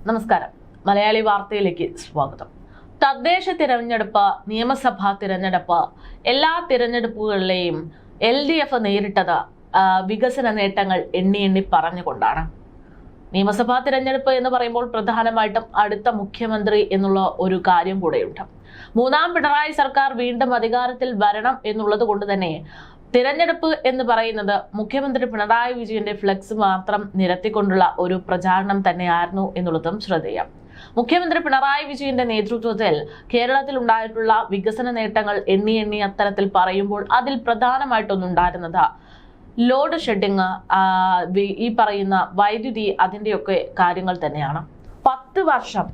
നമസ്കാരം. മലയാളി വാർത്തയിലേക്ക് സ്വാഗതം. തദ്ദേശ തിരഞ്ഞെടുപ്പ്, നിയമസഭാ തിരഞ്ഞെടുപ്പ്, എല്ലാ തിരഞ്ഞെടുപ്പുകളിലെയും LDF നേരിട്ടത് വികസന നേട്ടങ്ങൾ എണ്ണി പറഞ്ഞുകൊണ്ടാണ്. നിയമസഭാ തിരഞ്ഞെടുപ്പ് എന്ന് പറയുമ്പോൾ പ്രധാനമായിട്ടും അടുത്ത മുഖ്യമന്ത്രി എന്നുള്ള ഒരു കാര്യം കൂടെയുണ്ട്. മൂന്നാം പിണറായി സർക്കാർ വീണ്ടും അധികാരത്തിൽ വരണം എന്നുള്ളത് കൊണ്ട് തന്നെ തിരഞ്ഞെടുപ്പ് എന്ന് പറയുന്നത് മുഖ്യമന്ത്രി പിണറായി വിജയന്റെ ഫ്ലെക്സ് മാത്രം നിരത്തിക്കൊണ്ടുള്ള ഒരു പ്രചാരണം തന്നെയായിരുന്നു എന്നുള്ളതും ശ്രദ്ധേയം. മുഖ്യമന്ത്രി പിണറായി വിജയന്റെ നേതൃത്വത്തിൽ കേരളത്തിൽ ഉണ്ടായിട്ടുള്ള വികസന നേട്ടങ്ങൾ എണ്ണി അത്തരത്തിൽ പറയുമ്പോൾ അതിൽ പ്രധാനമായിട്ടൊന്നുണ്ടായിരുന്നത് ലോഡ് ഷെഡിങ്, ഈ പറയുന്ന വൈദ്യുതി, അതിന്റെയൊക്കെ കാര്യങ്ങൾ തന്നെയാണ്. 10 വർഷം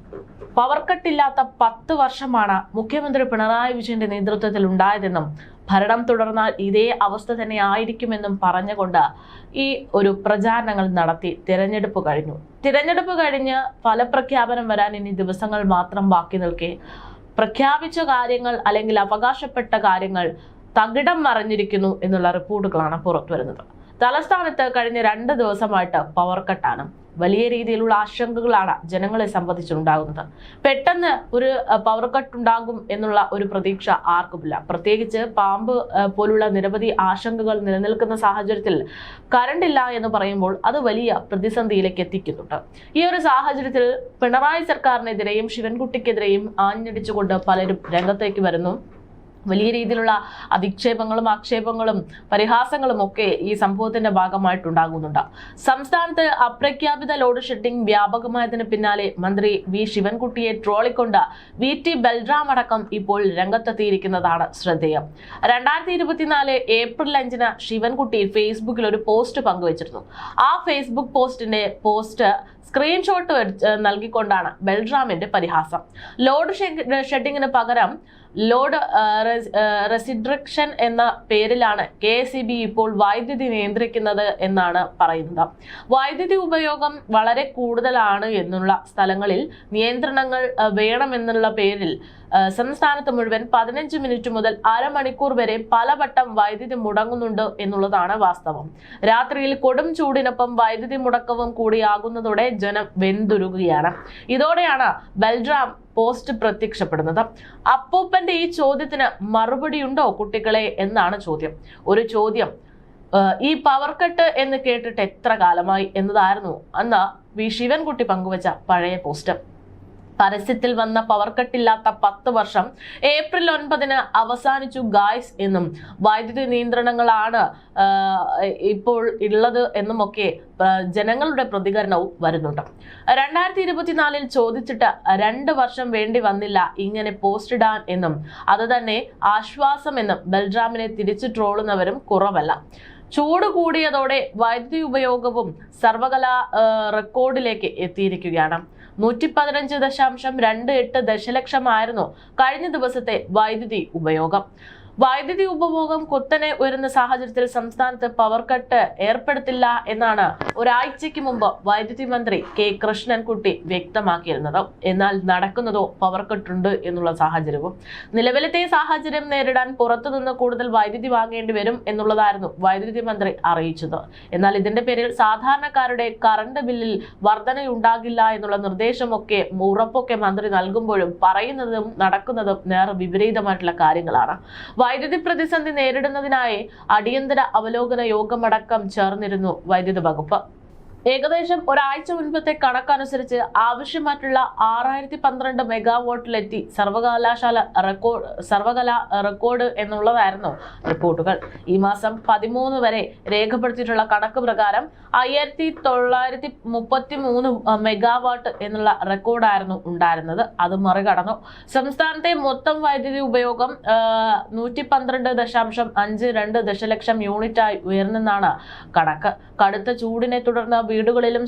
പവർ കട്ടില്ലാത്ത 10 വർഷമാണ് മുഖ്യമന്ത്രി പിണറായി വിജയന്റെ നേതൃത്വത്തിൽ ഉണ്ടായതെന്നും ഭരണം തുടർന്നാൽ ഇതേ അവസ്ഥ തന്നെ ആയിരിക്കുമെന്നും പറഞ്ഞുകൊണ്ട് ഈ ഒരു പ്രചാരണങ്ങൾ നടത്തി തിരഞ്ഞെടുപ്പ് കഴിഞ്ഞ് ഫലപ്രഖ്യാപനം വരാൻ ഇനി ദിവസങ്ങൾ മാത്രം ബാക്കി നിൽക്കെ പ്രഖ്യാപിച്ച കാര്യങ്ങൾ അല്ലെങ്കിൽ അവകാശപ്പെട്ട കാര്യങ്ങൾ തകിടം മറിഞ്ഞിരിക്കുന്നു എന്നുള്ള റിപ്പോർട്ടുകളാണ് പുറത്തുവരുന്നത്. തലസ്ഥാനത്ത് കഴിഞ്ഞ 2 ദിവസമായിട്ട് പവർ കട്ടാണ്. വലിയ രീതിയിലുള്ള ആശങ്കകളാണ് ജനങ്ങളെ സംബന്ധിച്ചുണ്ടാകുന്നത്. പെട്ടെന്ന് ഒരു പവർ കട്ട് ഉണ്ടാകും എന്നുള്ള ഒരു പ്രതീക്ഷ ആർക്കുമില്ല. പ്രത്യേകിച്ച് പാമ്പ് പോലുള്ള നിരവധി ആശങ്കകൾ നിലനിൽക്കുന്ന സാഹചര്യത്തിൽ കറണ്ട് ഇല്ല എന്ന് പറയുമ്പോൾ അത് വലിയ പ്രതിസന്ധിയിലേക്ക് എത്തിക്കുന്നുണ്ട്. ഈ ഒരു സാഹചര്യത്തിൽ പിണറായി സർക്കാരിനെതിരെയും ശിവൻകുട്ടിക്കെതിരെയും ആഞ്ഞടിച്ചുകൊണ്ട് പലരും രംഗത്തേക്ക് വരുന്നു. വലിയ രീതിയിലുള്ള അധിക്ഷേപങ്ങളും ആക്ഷേപങ്ങളും പരിഹാസങ്ങളും ഒക്കെ ഈ സംഭവത്തിന്റെ ഭാഗമായിട്ടുണ്ടാകുന്നുണ്ട്. സംസ്ഥാനത്ത് അപ്രഖ്യാപിത ലോഡ് ഷെഡിംഗ് വ്യാപകമായതിന് പിന്നാലെ മന്ത്രി വി ശിവൻകുട്ടിയെ ട്രോളിക്കൊണ്ട് VT ബൽറാം അടക്കം ഇപ്പോൾ രംഗത്തെത്തിയിരിക്കുന്നതാണ് ശ്രദ്ധേയം. 2024 ഏപ്രിൽ 5 ശിവൻകുട്ടി ഫേസ്ബുക്കിൽ ഒരു പോസ്റ്റ് പങ്കുവച്ചിരുന്നു. ആ ഫേസ്ബുക്ക് പോസ്റ്റ് സ്ക്രീൻഷോട്ട് നൽകിക്കൊണ്ടാണ് ബൽറാമിന്റെ പരിഹാസം. ലോഡ് ഷെഡിങ്ങിന് പകരം ലോഡ് റെസിഡ്രക്ഷൻ എന്ന പേരിലാണ് KSEB ഇപ്പോൾ വൈദ്യുതി നിയന്ത്രിക്കുന്നത് എന്നാണ് പറയുന്നത്. വൈദ്യുതി ഉപയോഗം വളരെ കൂടുതലാണ് എന്നുള്ള സ്ഥലങ്ങളിൽ നിയന്ത്രണങ്ങൾ വേണമെന്നുള്ള പേരിൽ സംസ്ഥാനത്ത് മുഴുവൻ 15 മിനിറ്റ് മുതൽ അരമണിക്കൂർ വരെ പലവട്ടം വൈദ്യുതി മുടങ്ങുന്നുണ്ട് എന്നുള്ളതാണ് വാസ്തവം. രാത്രിയിൽ കൊടും ചൂടിനൊപ്പം വൈദ്യുതി മുടക്കവും കൂടിയാകുന്നതോടെ ജനം വെന്തുരുകയാണ്. ഇതോടെയാണ് ബൽറാം പോസ്റ്റ് പ്രത്യക്ഷപ്പെടുന്നത്. അപ്പൂപ്പന്റെ ഈ ചോദ്യത്തിന് മറുപടിയുണ്ടോ കുട്ടികളെ എന്നാണ് ചോദ്യം. ഒരു ചോദ്യം, ഈ പവർ കട്ട് എന്ന് കേട്ടിട്ട് എത്ര കാലമായി എന്നതായിരുന്നു അന്ന് വി ശിവൻകുട്ടി പങ്കുവച്ച പഴയ പോസ്റ്റ്. പരസ്യത്തിൽ വന്ന പവർ കട്ടില്ലാത്ത 10 വർഷം ഏപ്രിൽ 9 അവസാനിച്ചു ഗായ്സ് എന്നും വൈദ്യുതി നിയന്ത്രണങ്ങളാണ് ഇപ്പോൾ ഉള്ളത് എന്നുമൊക്കെ ജനങ്ങളുടെ പ്രതികരണവും വരുന്നുണ്ട്. 2024 ചോദിച്ചിട്ട് 2 വർഷം വേണ്ടി വന്നില്ല ഇങ്ങനെ പോസ്റ്റ് ഇടാൻ എന്നും അത് തന്നെ ആശ്വാസമെന്നും ബൽറാമിനെ തിരിച്ചു ട്രോളുന്നവരും കുറവല്ല. ചൂട് കൂടിയതോടെ വൈദ്യുതി ഉപയോഗവും സർവകലാ റെക്കോർഡിലേക്ക് എത്തിയിരിക്കുകയാണ്. 115.28 ദശലക്ഷമായിരുന്നു കഴിഞ്ഞ ദിവസത്തെ വൈദ്യുതി ഉപയോഗം. വൈദ്യുതി ഉപഭോഗം കുത്തനെ ഉയരുന്ന സാഹചര്യത്തിൽ സംസ്ഥാനത്ത് പവർ കട്ട് ഏർപ്പെടുത്തില്ല എന്നാണ് ഒരാഴ്ചയ്ക്ക് മുമ്പ് വൈദ്യുതി മന്ത്രി K കൃഷ്ണൻകുട്ടി വ്യക്തമാക്കിയിരുന്നത്. എന്നാൽ നടക്കുന്നതോ പവർ കട്ടുണ്ട് എന്നുള്ള സാഹചര്യവും. നിലവിലത്തെ സാഹചര്യം നേരിടാൻ പുറത്തുനിന്ന് കൂടുതൽ വൈദ്യുതി വാങ്ങേണ്ടി വരും എന്നുള്ളതായിരുന്നു വൈദ്യുതി മന്ത്രി അറിയിച്ചത്. എന്നാൽ ഇതിന്റെ പേരിൽ സാധാരണക്കാരുടെ കറണ്ട് ബില്ലിൽ വർധനയുണ്ടാകില്ല എന്നുള്ള നിർദ്ദേശമൊക്കെ ഉറപ്പൊക്കെ മന്ത്രി നൽകുമ്പോഴും പറയുന്നതും നടക്കുന്നതും നേരെ വിപരീതമായിട്ടുള്ള കാര്യങ്ങളാണ്. വൈദ്യുതി പ്രതിസന്ധി നേരിടുന്നതിനായി അടിയന്തര അവലോകന യോഗമടക്കം ചേർന്നിരുന്നു വൈദ്യുതി വകുപ്പ്. ഏകദേശം ഒരാഴ്ച മുൻപത്തെ കണക്കനുസരിച്ച് ആവശ്യമായിട്ടുള്ള 6012 മെഗാവാട്ടിലെത്തി സർവകലാ റെക്കോർഡ് എന്നുള്ളതായിരുന്നു റിപ്പോർട്ടുകൾ. ഈ മാസം 13 വരെ രേഖപ്പെടുത്തിയിട്ടുള്ള കണക്ക് പ്രകാരം 5933 മെഗാവാട്ട് എന്നുള്ള റെക്കോർഡായിരുന്നു ഉണ്ടായിരുന്നത്. അത് മറികടന്നു. സംസ്ഥാനത്തെ മൊത്തം വൈദ്യുതി ഉപയോഗം 112.52 ദശലക്ഷം യൂണിറ്റായി ഉയർന്നെന്നാണ് കണക്ക്. കടുത്ത ചൂടിനെ തുടർന്ന് വീടുകളിലും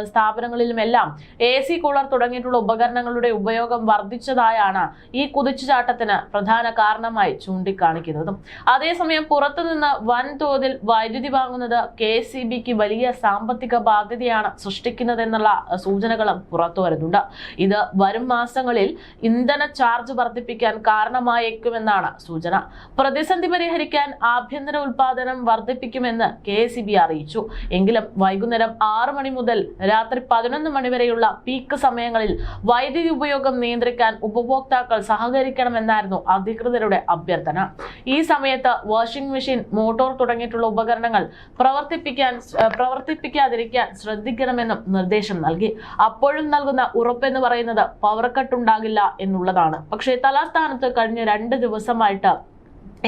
സ്ഥാപനങ്ങളിലുമെല്ലാം AC, കൂളർ തുടങ്ങിയിട്ടുള്ള ഉപകരണങ്ങളുടെ ഉപയോഗം വർദ്ധിച്ചതായാണ് ഈ കുതിച്ചുചാട്ടത്തിന് പ്രധാന കാരണമായി ചൂണ്ടിക്കാണിക്കുന്നതും. അതേസമയം പുറത്തുനിന്ന് വൻതോതിൽ വൈദ്യുതി വാങ്ങുന്നത് KSEBക്ക് വലിയ സാമ്പത്തിക ബാധ്യതയാണ് സൃഷ്ടിക്കുന്നതെന്നുള്ള സൂചനകളും പുറത്തു വരുന്നുണ്ട്. ഇത് വരും മാസങ്ങളിൽ ഇന്ധന ചാർജ് വർദ്ധിപ്പിക്കാൻ കാരണമായേക്കുമെന്നാണ് സൂചന. പ്രതിസന്ധി പരിഹരിക്കാൻ ആഭ്യന്തര ഉൽപാദനം വർദ്ധിപ്പിക്കുമെന്ന് KSEB അറിയിച്ചു. എങ്കിലും വൈകുന്നേരം 6 മണി മുതൽ രാത്രി 11 മണി വരെയുള്ള പീക്ക് സമയങ്ങളിൽ വൈദ്യുതി ഉപയോഗം നിയന്ത്രിക്കാൻ ഉപഭോക്താക്കൾ സഹകരിക്കണമെന്നായിരുന്നു അധികൃതരുടെ അഭ്യർത്ഥന. ഈ സമയത്ത് വാഷിംഗ് മെഷീൻ, മോട്ടോർ തുടങ്ങിയിട്ടുള്ള ഉപകരണങ്ങൾ പ്രവർത്തിപ്പിക്കാതിരിക്കാൻ ശ്രദ്ധിക്കണമെന്നും നിർദ്ദേശം നൽകി. അപ്പോഴും നൽകുന്ന ഉറപ്പെന്ന് പറയുന്നത് പവർ കട്ട് ഉണ്ടാകില്ല എന്നുള്ളതാണ്. പക്ഷേ തലസ്ഥാനത്ത് കഴിഞ്ഞ 2 ദിവസമായിട്ട്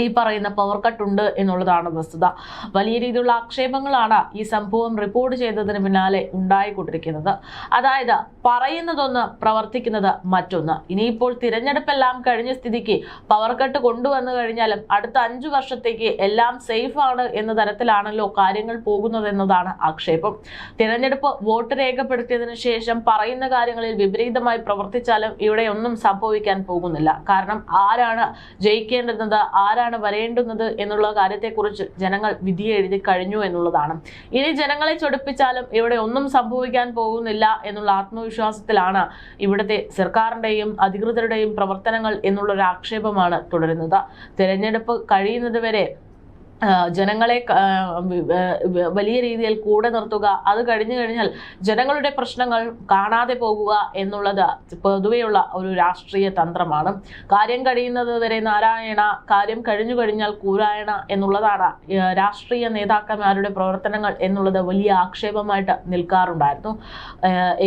ഈ പറയുന്ന പവർ കട്ട് ഉണ്ട് എന്നുള്ളതാണ് വസ്തുത. വലിയ രീതിയിലുള്ള ആക്ഷേപങ്ങളാണ് ഈ സംഭവം റിപ്പോർട്ട് ചെയ്തതിന് പിന്നാലെ ഉണ്ടായിക്കൊണ്ടിരിക്കുന്നത്. അതായത് പറയുന്നതൊന്ന്, പ്രവർത്തിക്കുന്നത് മറ്റൊന്ന്. ഇനിയിപ്പോൾ തിരഞ്ഞെടുപ്പെല്ലാം കഴിഞ്ഞ സ്ഥിതിക്ക് പവർ കട്ട് കൊണ്ടുവന്നു കഴിഞ്ഞാലും അടുത്ത 5 വർഷത്തേക്ക് എല്ലാം സേഫ് ആണ് എന്ന തരത്തിലാണല്ലോ കാര്യങ്ങൾ പോകുന്നത് എന്നതാണ് ആക്ഷേപം. തിരഞ്ഞെടുപ്പ് വോട്ട് രേഖപ്പെടുത്തിയതിനു ശേഷം പറയുന്ന കാര്യങ്ങളിൽ വിപരീതമായി പ്രവർത്തിച്ചാലും ഇവിടെ ഒന്നും സംഭവിക്കാൻ പോകുന്നില്ല. കാരണം ആരാണ് ജയിക്കേണ്ടുന്നത്, ആരാണ് വരേണ്ടുന്നത് എന്നുള്ള കാര്യത്തെക്കുറിച്ച് ജനങ്ങൾ വിധി എഴുതി കഴിഞ്ഞു എന്നുള്ളതാണ്. ഇനി ജനങ്ങളെ ചൊടിപ്പിച്ചാലും ഇവിടെ ഒന്നും സംഭവിക്കാൻ പോകുന്നില്ല എന്നുള്ള ആത്മവിശ്വാസത്തിലാണ് ഇവിടുത്തെ സർക്കാരിന്റെയും അധികൃതരുടെയും പ്രവർത്തനങ്ങൾ എന്നുള്ളൊരു ആക്ഷേപമാണ് തുടരുന്നത്. തിരഞ്ഞെടുപ്പ് കഴിയുന്നത് വരെ ജനങ്ങളെ വലിയ രീതിയിൽ കൂടെ നിർത്തുക, അത് കഴിഞ്ഞു കഴിഞ്ഞാൽ ജനങ്ങളുടെ പ്രശ്നങ്ങൾ കാണാതെ പോകുക എന്നുള്ളത് പൊതുവെയുള്ള ഒരു രാഷ്ട്രീയ തന്ത്രമാണ്. കാര്യം കഴിയുന്നത് വരെ നാരായണ, കാര്യം കഴിഞ്ഞു കഴിഞ്ഞാൽ കൂരായണ എന്നുള്ളതാണ് രാഷ്ട്രീയ നേതാക്കന്മാരുടെ പ്രവർത്തനങ്ങൾ എന്നുള്ളത് വലിയ ആക്ഷേപമായിട്ട് നിൽക്കാറുണ്ടായിരുന്നു.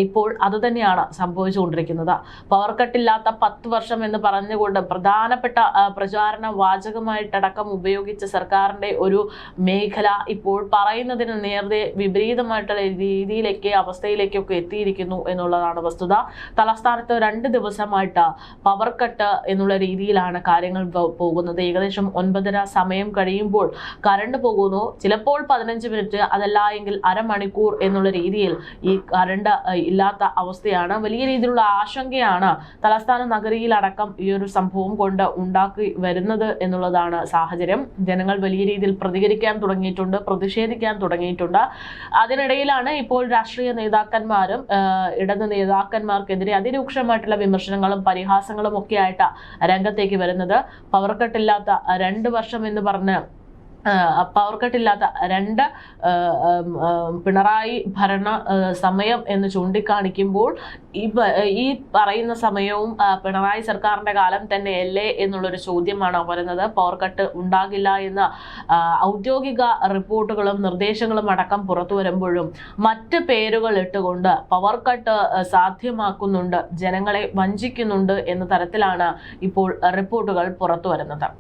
ഇപ്പോൾ അതുതന്നെയാണ് സംഭവിച്ചുകൊണ്ടിരിക്കുന്നത്. പവർ കട്ടില്ലാത്ത 10 വർഷം എന്ന് പറഞ്ഞുകൊണ്ട് പ്രധാനപ്പെട്ട പ്രചാരണ വാചകമായിട്ടടക്കം ഉപയോഗിച്ച സർക്കാർ ഒരു മേഖല ഇപ്പോൾ പറയുന്നതിന് നേരത്തെ വിപരീതമായിട്ടുള്ള രീതിയിലേക്ക് അവസ്ഥയിലേക്കൊക്കെ എത്തിയിരിക്കുന്നു എന്നുള്ളതാണ് വസ്തുത. തലസ്ഥാനത്ത് 2 ദിവസമായിട്ട് പവർ കട്ട് എന്നുള്ള രീതിയിലാണ് കാര്യങ്ങൾ പോകുന്നത്. ഏകദേശം 9:30 സമയം കഴിയുമ്പോൾ കറണ്ട് പോകുന്നു. ചിലപ്പോൾ 15 മിനിറ്റ്, അതല്ല എങ്കിൽ അരമണിക്കൂർ എന്നുള്ള രീതിയിൽ ഈ കറണ്ട് ഇല്ലാത്ത അവസ്ഥയാണ്. വലിയ രീതിയിലുള്ള ആശങ്കയാണ് തലസ്ഥാന നഗരിയിലടക്കം ഈ ഒരു സംഭവം കൊണ്ട് ഉണ്ടാക്കി വരുന്നത് എന്നുള്ളതാണ് സാഹചര്യം. ജനങ്ങൾ വലിയ രീതിയിൽ പ്രതികരിക്കാൻ തുടങ്ങിയിട്ടുണ്ട്, പ്രതിഷേധിക്കാൻ തുടങ്ങിയിട്ടുണ്ട്. അതിനിടയിലാണ് ഇപ്പോൾ രാഷ്ട്രീയ നേതാക്കന്മാരും ഇടത് നേതാക്കന്മാർക്കെതിരെ അതിരൂക്ഷമായിട്ടുള്ള വിമർശനങ്ങളും പരിഹാസങ്ങളും ഒക്കെ ആയിട്ട് രംഗത്തേക്ക് വരുന്നത്. പവർ കട്ടില്ലാത്ത 2 വർഷം എന്ന് പറഞ്ഞ് പവർ കട്ടില്ലാത്ത 2 പിണറായി ഭരണ സമയം എന്ന് ചൂണ്ടിക്കാണിക്കുമ്പോൾ ഈ പറയുന്ന സമയവും പിണറായി സർക്കാരിന്റെ കാലം തന്നെയല്ലേ എന്നുള്ളൊരു ചോദ്യമാണ് വരുന്നത്. പവർ കട്ട് ഉണ്ടാകില്ല എന്ന ഔദ്യോഗിക റിപ്പോർട്ടുകളും നിർദ്ദേശങ്ങളും അടക്കം പുറത്തു വരുമ്പോഴും മറ്റ് പേരുകൾ ഇട്ടുകൊണ്ട് പവർ കട്ട് സാധ്യമാക്കുന്നുണ്ട്, ജനങ്ങളെ വഞ്ചിക്കുന്നുണ്ട് എന്ന തരത്തിലാണ് ഇപ്പോൾ റിപ്പോർട്ടുകൾ പുറത്തു വരുന്നത്.